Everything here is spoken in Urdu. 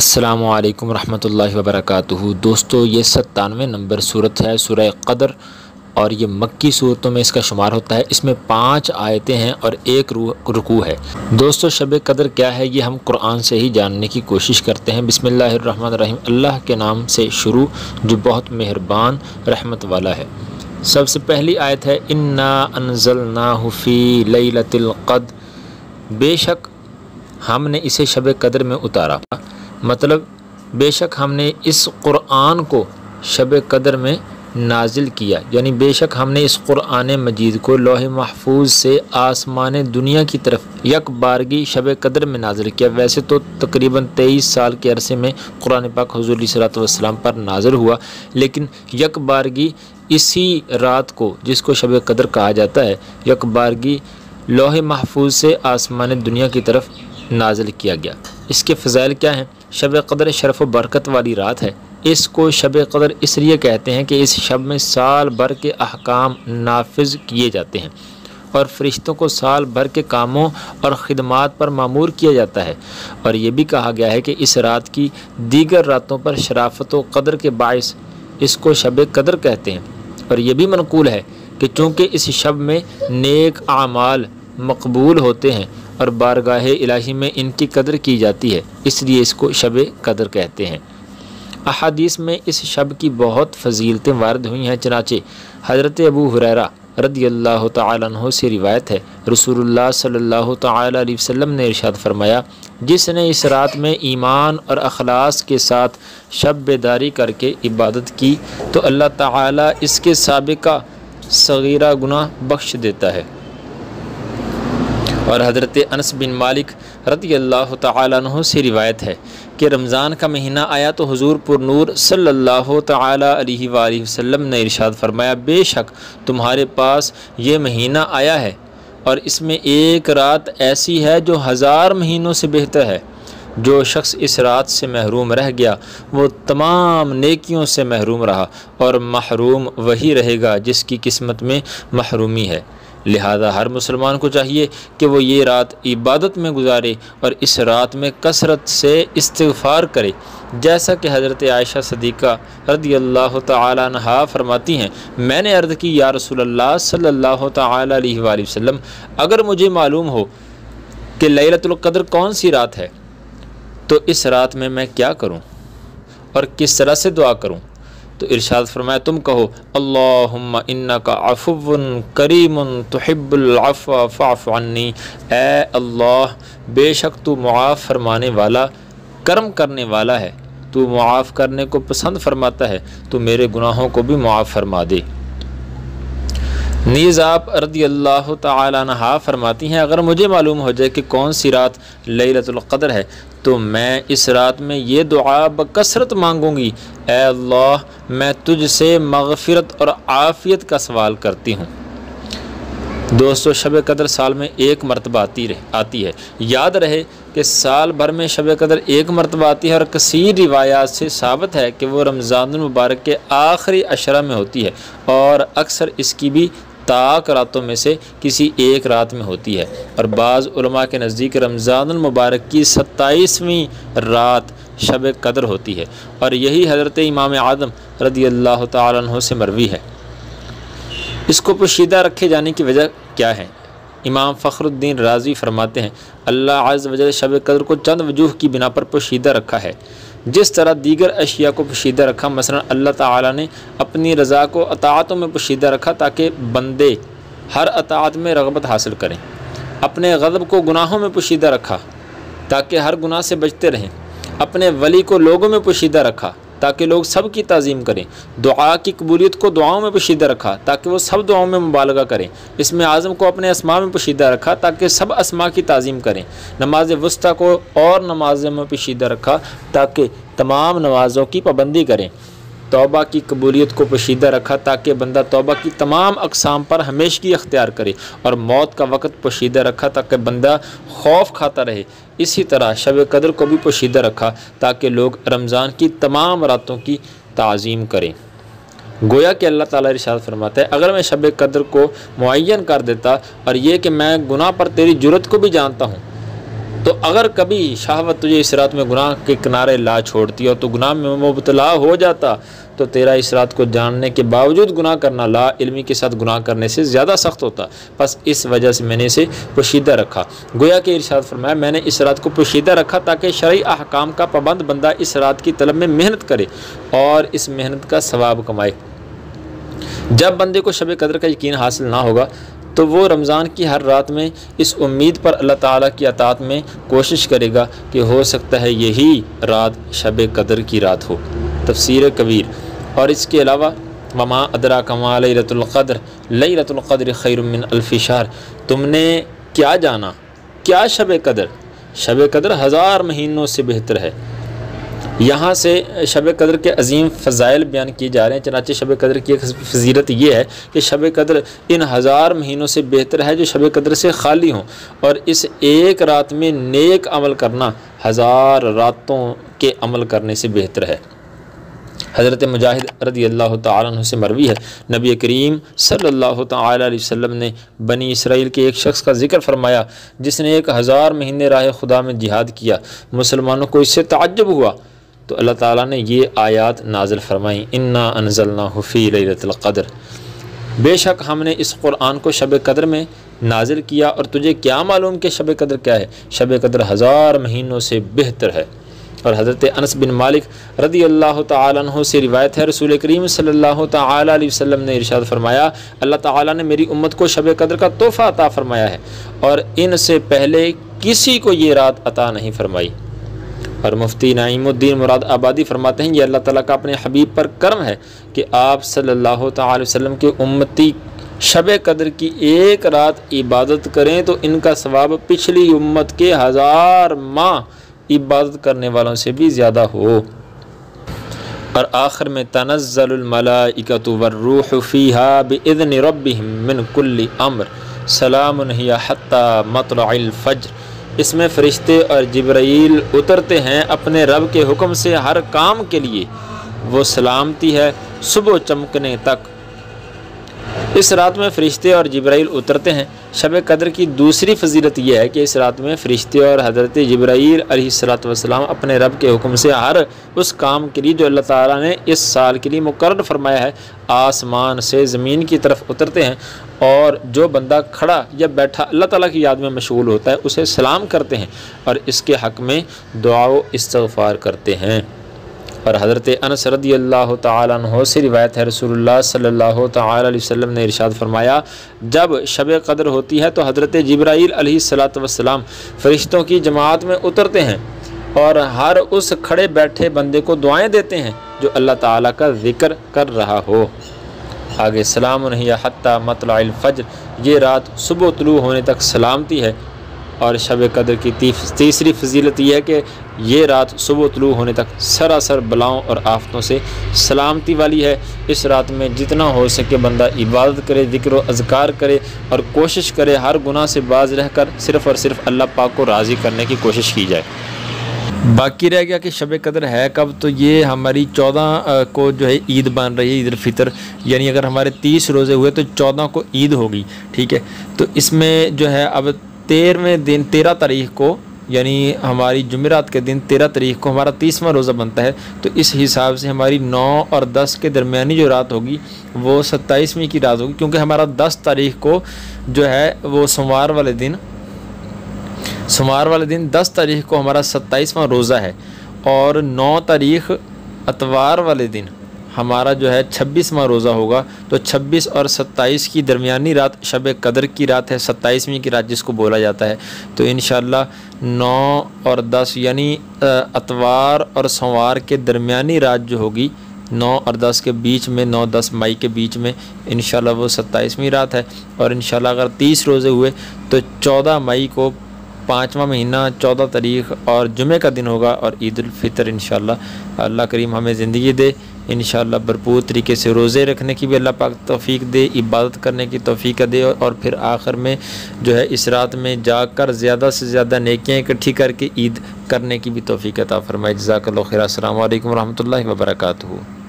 السلام علیکم ورحمۃ اللہ وبرکاتہ۔ دوستو یہ 97 نمبر صورت ہے سورہ قدر، اور یہ مکی صورتوں میں اس کا شمار ہوتا ہے۔ اس میں 5 آیتیں ہیں اور 1 رکوع ہے۔ دوستو شب قدر کیا ہے یہ ہم قرآن سے ہی جاننے کی کوشش کرتے ہیں۔ بسم اللہ الرحمن الرحیم، اللہ کے نام سے شروع جو بہت مہربان رحمت والا ہے۔ سب سے پہلی آیت ہے انا انزلناہ فی لیلۃ القدر، بے شک ہم نے اسے شب قدر میں اتارا، مطلب بے شک ہم نے اس قرآن کو شب قدر میں نازل کیا، یعنی بے شک ہم نے اس قرآن مجید کو لوح محفوظ سے آسمان دنیا کی طرف یک بارگی شب قدر میں نازل کیا۔ ویسے تو تقریباً 23 سال کے عرصے میں قرآن پاک حضور علیہ الصلوۃ والسلام پر نازل ہوا، لیکن یک بارگی اسی رات کو جس کو شب قدر کہا جاتا ہے، یک بارگی لوح محفوظ سے آسمان دنیا کی طرف نازل کیا گیا۔ اس کے فضائل کیا ہیں؟ شب قدر شرف و برکت والی رات ہے۔ اس کو شب قدر اس لیے کہتے ہیں کہ اس شب میں سال بھر کے احکام نافذ کیے جاتے ہیں اور فرشتوں کو سال بھر کے کاموں اور خدمات پر مامور کیا جاتا ہے، اور یہ بھی کہا گیا ہے کہ اس رات کی دیگر راتوں پر شرافت و قدر کے باعث اس کو شب قدر کہتے ہیں۔ اور یہ بھی منقول ہے کہ چونکہ اس شب میں نیک اعمال مقبول ہوتے ہیں اور بارگاہ الہی میں ان کی قدر کی جاتی ہے، اس لیے اس کو شب قدر کہتے ہیں۔ احادیث میں اس شب کی بہت فضیلتیں وارد ہوئی ہیں، چنانچہ حضرت ابو ہریرہ رضی اللہ تعالیٰ عنہ سے روایت ہے، رسول اللہ صلی اللہ تعالیٰ علیہ وسلم نے ارشاد فرمایا، جس نے اس رات میں ایمان اور اخلاص کے ساتھ شب بیداری کر کے عبادت کی تو اللہ تعالیٰ اس کے سابقہ صغیرہ گناہ بخش دیتا ہے۔ اور حضرت انس بن مالک رضی اللہ تعالیٰ عنہ سے روایت ہے کہ رمضان کا مہینہ آیا تو حضور پر نور صلی اللہ تعالیٰ علیہ وآلہ وسلم نے ارشاد فرمایا، بے شک تمہارے پاس یہ مہینہ آیا ہے اور اس میں ایک رات ایسی ہے جو 1000 مہینوں سے بہتر ہے۔ جو شخص اس رات سے محروم رہ گیا وہ تمام نیکیوں سے محروم رہا، اور محروم وہی رہے گا جس کی قسمت میں محرومی ہے۔ لہذا ہر مسلمان کو چاہیے کہ وہ یہ رات عبادت میں گزارے اور اس رات میں کثرت سے استغفار کرے، جیسا کہ حضرت عائشہ صدیقہ رضی اللہ تعالیٰ عنہا فرماتی ہیں، میں نے عرض کی یا رسول اللہ صلی اللہ تعالیٰ علیہ وآلہ وسلم، اگر مجھے معلوم ہو کہ لیلۃ القدر کون سی رات ہے تو اس رات میں کیا کروں اور کس طرح سے دعا کروں؟ تو ارشاد فرمایا، تم کہو اللہم انک عفو کریم تحب العفو فاعف عنی، اے اللہ بے شک تو معاف فرمانے والا کرم کرنے والا ہے، تو معاف کرنے کو پسند فرماتا ہے، تو میرے گناہوں کو بھی معاف فرما دے۔ نیز آپ رضی اللہ تعالیٰ عنہا فرماتی ہیں، اگر مجھے معلوم ہو جائے کہ کون سی رات لیلۃ القدر ہے تو میں اس رات میں یہ دعا بکثرت مانگوں گی، اے اللہ میں تجھ سے مغفرت اور عافیت کا سوال کرتی ہوں۔ دوستو شب قدر سال میں 1 مرتبہ آتی ہے۔ یاد رہے کہ سال بھر میں شب قدر 1 مرتبہ آتی ہے، اور کثیر روایات سے ثابت ہے کہ وہ رمضان المبارک کے آخری عشرہ میں ہوتی ہے، اور اکثر اس کی بھی طاق راتوں میں سے کسی ایک رات میں ہوتی ہے، اور بعض علماء کے نزدیک رمضان المبارک کی 27ویں رات شب قدر ہوتی ہے، اور یہی حضرت امام اعظم رضی اللہ تعالیٰ عنہ سے مروی ہے۔ اس کو پوشیدہ رکھے جانے کی وجہ کیا ہے؟ امام فخر الدین رازی فرماتے ہیں، اللہ عز و جل شب قدر کو چند وجوہ کی بنا پر پوشیدہ رکھا ہے، جس طرح دیگر اشیاء کو پوشیدہ رکھا۔ مثلا اللہ تعالیٰ نے اپنی رضا کو اطاعتوں میں پوشیدہ رکھا تاکہ بندے ہر اطاعت میں رغبت حاصل کریں، اپنے غضب کو گناہوں میں پوشیدہ رکھا تاکہ ہر گناہ سے بچتے رہیں، اپنے ولی کو لوگوں میں پوشیدہ رکھا تاکہ لوگ سب کی تعظیم کریں، دعا کی قبولیت کو دعاؤں میں پوشیدہ رکھا تاکہ وہ سب دعاؤں میں مبالغہ کریں، اسم اعظم کو اپنے اسماء میں پوشیدہ رکھا تاکہ سب اسماء کی تعظیم کریں، نماز وسطیٰ کو اور نمازوں میں پوشیدہ رکھا تاکہ تمام نمازوں کی پابندی کریں، توبہ کی قبولیت کو پوشیدہ رکھا تاکہ بندہ توبہ کی تمام اقسام پر ہمیشگی اختیار کرے، اور موت کا وقت پوشیدہ رکھا تاکہ بندہ خوف کھاتا رہے۔ اسی طرح شب قدر کو بھی پوشیدہ رکھا تاکہ لوگ رمضان کی تمام راتوں کی تعظیم کریں۔ گویا کہ اللہ تعالیٰ ارشاد فرماتا ہے، اگر میں شب قدر کو معین کر دیتا اور یہ کہ میں گناہ پر تیری جرت کو بھی جانتا ہوں تو اگر کبھی شہوت تجھے اس رات میں گناہ کے کنارے لا چھوڑتی اور تو گناہ میں مبتلا ہو جاتا تو تیرا اس رات کو جاننے کے باوجود گناہ کرنا لا علمی کے ساتھ گناہ کرنے سے زیادہ سخت ہوتا، بس اس وجہ سے میں نے اسے پوشیدہ رکھا۔ گویا کہ ارشاد فرمایا میں نے اس رات کو پوشیدہ رکھا تاکہ شرعی احکام کا پابند بندہ اس رات کی طلب میں محنت کرے اور اس محنت کا ثواب کمائے۔ جب بندے کو شب قدر کا یقین حاصل نہ ہوگا تو وہ رمضان کی ہر رات میں اس امید پر اللہ تعالیٰ کی اطاعت میں کوشش کرے گا کہ ہو سکتا ہے یہی رات شب قدر کی رات ہو۔ تفسیر کبیر۔ اور اس کے علاوہ وما ادراک ما لیلۃ القدر لیلۃ القدر خیر من الف شہر، تم نے کیا جانا کیا شب قدر؟ شب قدر 1000 مہینوں سے بہتر ہے۔ یہاں سے شب قدر کے عظیم فضائل بیان کیے جا رہے ہیں۔ چنانچہ شب قدر کی ایک فضیلت یہ ہے کہ شب قدر ان 1000 مہینوں سے بہتر ہے جو شب قدر سے خالی ہوں، اور اس ایک رات میں نیک عمل کرنا 1000 راتوں کے عمل کرنے سے بہتر ہے۔ حضرت مجاہد رضی اللہ تعالیٰ عنہ سے مروی ہے، نبی کریم صلی اللہ تعالیٰ علیہ وسلم نے بنی اسرائیل کے ایک شخص کا ذکر فرمایا جس نے 1000 مہینے راہ خدا میں جہاد کیا۔ مسلمانوں کو اس سے تعجب ہوا تو اللہ تعالیٰ نے یہ آیات نازل فرمائیں، انا انزلناہ فی لیلۃ القدر، بے شک ہم نے اس قرآن کو شب قدر میں نازل کیا، اور تجھے کیا معلوم کہ شب قدر کیا ہے؟ شب قدر 1000 مہینوں سے بہتر ہے۔ اور حضرت انس بن مالک رضی اللہ تعالیٰ عنہ سے روایت ہے، رسول کریم صلی اللہ تعالیٰ علیہ وسلم نے ارشاد فرمایا اللہ تعالیٰ نے میری امت کو شب قدر کا تحفہ عطا فرمایا ہے اور ان سے پہلے کسی کو یہ رات عطا نہیں فرمائی۔ اور مفتی نعیم الدین مراد آبادی فرماتے ہیں یہ اللہ تعالیٰ کا اپنے حبیب پر کرم ہے کہ آپ صلی اللہ تعالی وسلم کے امتی شب قدر کی ایک رات عبادت کریں تو ان کا ثواب پچھلی امت کے 1000 ماہ عبادت کرنے والوں سے بھی زیادہ ہو۔ اور آخر میں تنزل الملائکۃ والروح فیہا باذن ربہم من کل امر سلام ہی حتی مطلع الفجر، اس میں فرشتے اور جبرائیل اترتے ہیں اپنے رب کے حکم سے ہر کام کے لیے، وہ سلامتی ہے صبح چمکنے تک۔ اس رات میں فرشتے اور جبرائیل اترتے ہیں۔ شب قدر کی دوسری فضیلت یہ ہے کہ اس رات میں فرشتے اور حضرت جبرائیل علیہ السلام اپنے رب کے حکم سے ہر اس کام کے لیے جو اللہ تعالیٰ نے اس سال کے لیے مقرر فرمایا ہے آسمان سے زمین کی طرف اترتے ہیں، اور جو بندہ کھڑا یا بیٹھا اللہ تعالیٰ کی یاد میں مشغول ہوتا ہے اسے سلام کرتے ہیں اور اس کے حق میں دعا و استغفار کرتے ہیں۔ اور حضرت انس رضی اللہ تعالیٰ عنہ سے روایت ہے، رسول اللہ صلی اللہ تعالیٰ علیہ وسلم نے ارشاد فرمایا جب شب قدر ہوتی ہے تو حضرت جبرائیل علیہ السلام فرشتوں کی جماعت میں اترتے ہیں اور ہر اس کھڑے بیٹھے بندے کو دعائیں دیتے ہیں جو اللہ تعالیٰ کا ذکر کر رہا ہو۔ آگے سلام ہی حتی مطلع الفجر، یہ رات صبح طلوع ہونے تک سلامتی ہے۔ اور شب قدر کی تیسری فضیلت یہ ہے کہ یہ رات صبح طلوع ہونے تک سراسر بلاؤں اور آفتوں سے سلامتی والی ہے۔ اس رات میں جتنا ہو سکے بندہ عبادت کرے، ذکر و اذکار کرے اور کوشش کرے ہر گناہ سے باز رہ کر صرف اور صرف اللہ پاک کو راضی کرنے کی کوشش کی جائے۔ باقی رہ گیا کہ شب قدر ہے کب، تو یہ ہماری 14 کو جو ہے عید بن رہی ہے، عید الفطر، یعنی اگر ہمارے 30 روزے ہوئے تو 14 کو عید ہوگی، ٹھیک ہے۔ تو اس میں جو ہے اب 13ویں دن 13 تاریخ کو یعنی ہماری جمعرات کے دن 13 تاریخ کو ہمارا 30واں روزہ بنتا ہے، تو اس حساب سے ہماری 9 اور 10 کے درمیانی جو رات ہوگی وہ 27ویں کی رات ہوگی، کیونکہ ہمارا 10 تاریخ کو جو ہے وہ سوموار والے دن 10 تاریخ کو ہمارا 27واں روزہ ہے، اور 9 تاریخ اتوار والے دن ہمارا جو ہے 26واں روزہ ہوگا۔ تو 26 اور 27 کی درمیانی رات شب قدر کی رات ہے، 27ویں کی رات جس کو بولا جاتا ہے۔ تو انشاءاللہ 9 اور 10 یعنی اتوار اور سوموار کے درمیانی رات جو ہوگی 9 اور 10 کے بیچ میں، 9-10 مئی کے بیچ میں انشاءاللہ وہ 27ویں رات ہے۔ اور انشاءاللہ اگر 30 روزے ہوئے تو 14 مئی کو 5واں مہینہ 14 تاریخ اور جمعے کا دن ہوگا، اور عید الفطر انشاءاللہ اللہ کریم ہمیں زندگی دے، انشاءاللہ بھرپور طریقے سے روزے رکھنے کی بھی اللہ پاک توفیق دے، عبادت کرنے کی توفیق دے، اور پھر آخر میں جو ہے اس رات میں جا کر زیادہ سے زیادہ نیکیاں اکٹھی کر کے عید کرنے کی بھی توفیق عطا فرمائے۔ جزاک اللہ خیر۔ السلام علیکم ورحمۃ اللہ وبرکاتہ۔